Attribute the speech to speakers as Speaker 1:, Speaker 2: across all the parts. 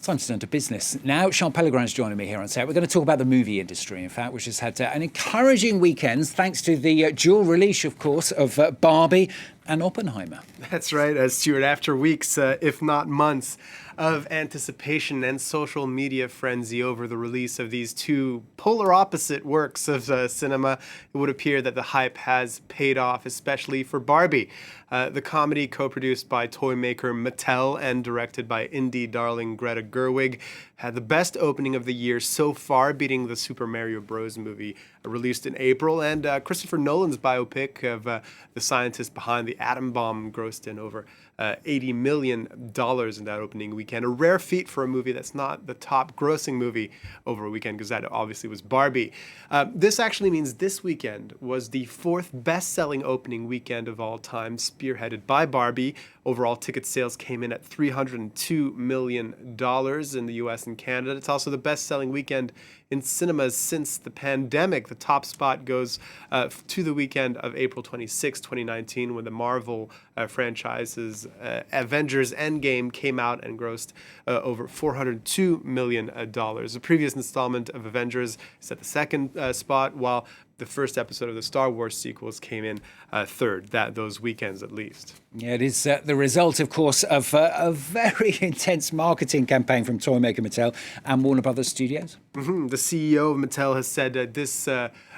Speaker 1: Time to turn to business. Now, Sean Pellegrin's joining me here on set. We're going to talk about the movie industry, in fact, which has had an encouraging weekend, thanks to the dual release, of course, of Barbie and Oppenheimer.
Speaker 2: That's right, Stuart. After weeks, if not months, of anticipation and social media frenzy over the release of these two polar opposite works of cinema, it would appear that the hype has paid off, especially for Barbie. The comedy, co-produced by toy maker Mattel and directed by indie darling Greta Gerwig, had the best opening of the year so far, beating the Super Mario Bros. Movie released in April. And Christopher Nolan's biopic of the scientist behind the atom bomb grossed in over $80 million in that opening weekend. A rare feat for a movie that's not the top grossing movie over a weekend, because that obviously was Barbie. This actually means this weekend was the fourth best-selling opening weekend of all time, spearheaded by Barbie. Overall ticket sales came in at $302 million in the US and Canada. It's also the best-selling weekend in cinemas since the pandemic. The top spot goes to the weekend of April 26, 2019, when the Marvel franchise's Avengers Endgame came out and grossed over $402 million. The previous installment of Avengers is at the second spot, while the first episode of the Star Wars sequels came in third, those weekends at least.
Speaker 1: Yeah, it is the result, of course, of a very intense marketing campaign from toy maker Mattel and Warner Brothers Studios.
Speaker 2: Mm-hmm. The CEO of Mattel has said that this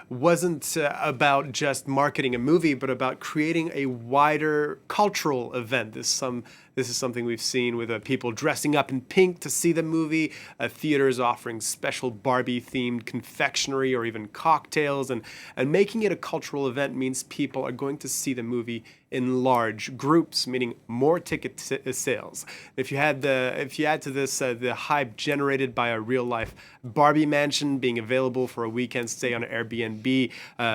Speaker 2: wasn't about just marketing a movie, but about creating a wider cultural event. This is something we've seen with people dressing up in pink to see the movie, theaters offering special Barbie-themed confectionery or even cocktails, and making it a cultural event means people are going to see the movie in large groups, meaning more ticket sales. If you add to this the hype generated by a real-life Barbie mansion being available for a weekend stay on Airbnb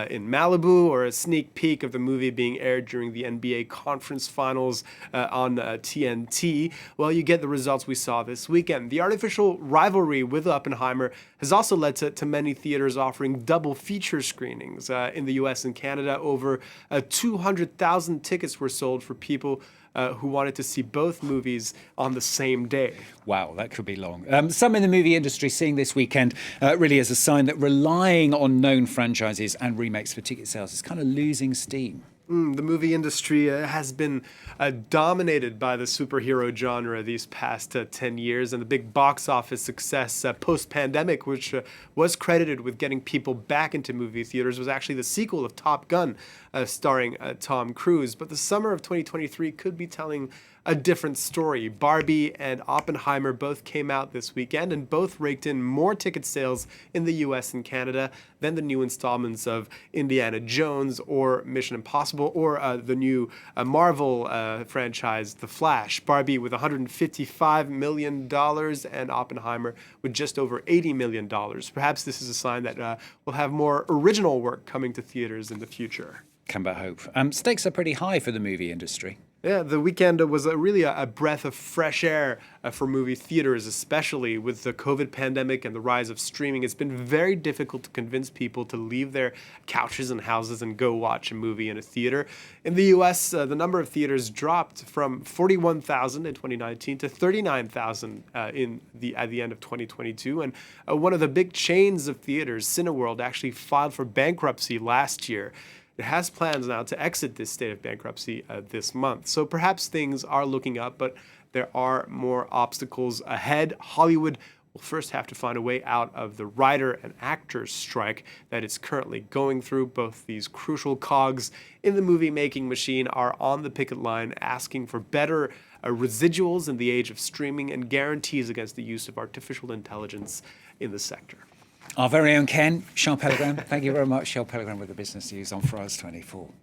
Speaker 2: in Malibu, or a sneak peek of the movie being aired during the NBA conference finals on TNT, well, you get the results we saw this weekend. The artificial rivalry with Oppenheimer has also led to many theaters offering double feature screenings. In the US and Canada, over 200,000 tickets were sold for people who wanted to see both movies on the same day.
Speaker 1: Wow, that could be long. Some in the movie industry seeing this weekend really as a sign that relying on known franchises and remakes for ticket sales is kind of losing steam.
Speaker 2: The movie industry has been dominated by the superhero genre these past 10 years, and the big box office success post-pandemic, which was credited with getting people back into movie theaters, was actually the sequel of Top Gun, starring Tom Cruise. But the summer of 2023 could be telling a different story. Barbie and Oppenheimer both came out this weekend, and both raked in more ticket sales in the US and Canada than the new installments of Indiana Jones or Mission Impossible, or the new Marvel franchise, The Flash. Barbie with $155 million and Oppenheimer with just over $80 million. Perhaps this is a sign that we'll have more original work coming to theaters in the future.
Speaker 1: Can but hope. Stakes are pretty high for the movie industry.
Speaker 2: Yeah, the weekend was really a breath of fresh air for movie theaters, especially with the COVID pandemic and the rise of streaming. It's been very difficult to convince people to leave their couches and houses and go watch a movie in a theater. In the US, the number of theaters dropped from 41,000 in 2019 to 39,000 at the end of 2022. And one of the big chains of theaters, Cineworld, actually filed for bankruptcy last year. It has plans now to exit this state of bankruptcy this month. So perhaps things are looking up, but there are more obstacles ahead. Hollywood will first have to find a way out of the writer and actors strike that it's currently going through. Both these crucial cogs in the movie-making machine are on the picket line, asking for better residuals in the age of streaming and guarantees against the use of artificial intelligence in the sector.
Speaker 1: Our very own Ken, Sean Pellegrin. Thank you very much, Sean Pellegrin with the Business News on France 24.